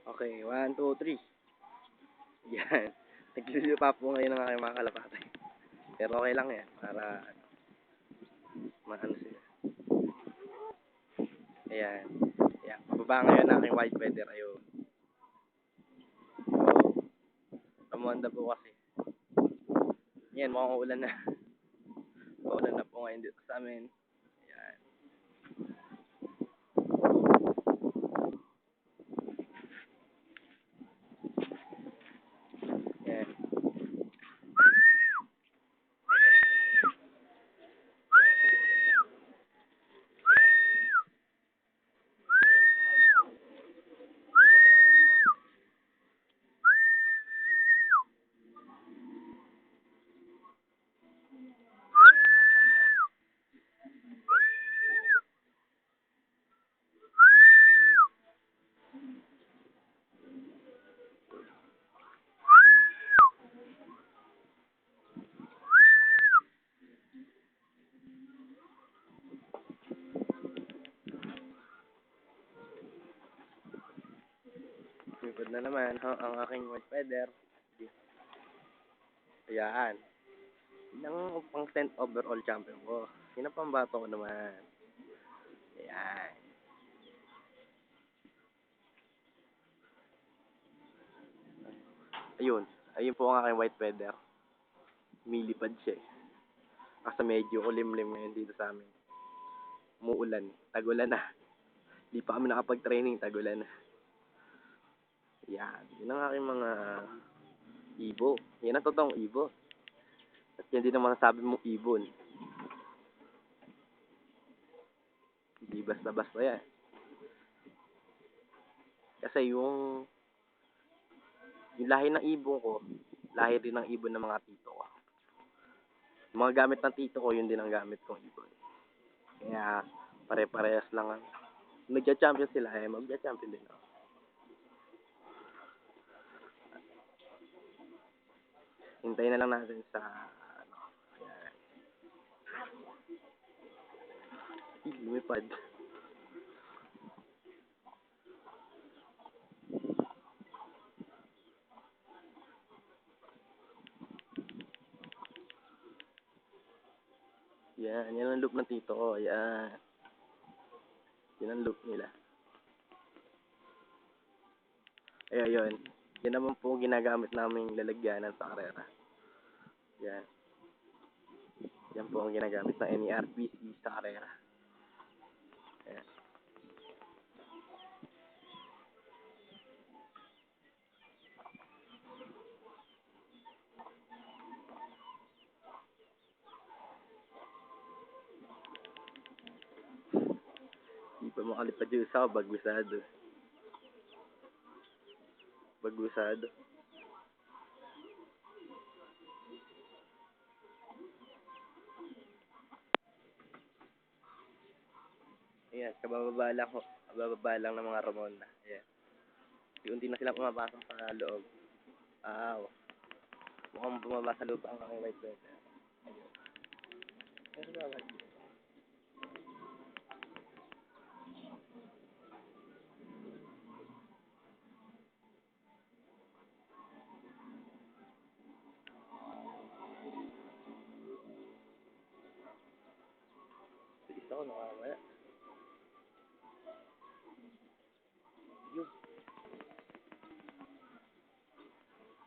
Okay, 1, 2, 3. Yan. Naglulupa po ngayon ng aking mga kalapatay. Pero okay lang yan. Para, maano sila. Ayan. Ayan. Pababa ngayon ng aking white feather. Ayun. So, umanda po kasi. Yan, mukhang ulan na. Uulan na po ngayon dito sa amin. Ayan. Ayan. Lipad na naman ang aking white feather. Ayan. Yun ang pang 10th overall champion ko. Yun ang pambato ko naman. Ayan. Ayun. Ayun po ang aking white feather. Milipad siya eh. Kasi medyo kulimlim ngayon dito sa amin. Umuulan. Tagulan na. Di pa kami nakapag-training. Tagulan na. Yan. Yun ang aking mga ibo. Yan ang totoong ibo. At yan din ang masasabi mong ibon. Hindi basta-basta yan. Kasi yung lahi ng ibon ko, lahi din ng ibon ng mga tito ko. Yung mga gamit ng tito ko, yun din ang gamit kong ibon. Kaya, pare-parehas lang. Nagja-champion sila, magja-champion din ako. Hintayin na lang natin sa, ayan. Lumipad. Yan ang loop ng tito ko, yan. Yan ang loop nila. Ayun. Yan naman po ginagamit naming lalagyanan sa karera. Yan. Yan po ang ginagamit ng NERPC sa karera. Ayan. Hindi pa makalipad yung isa, bagusado. Bagusado. Ayan, kabababa lang ng mga Ramonda. Ayan. Unti na sila pumapasok sa loob. Mukhang bumaba sa lupa ang aking white feather. Ayun. Pero bawal. Isa ko nakawala.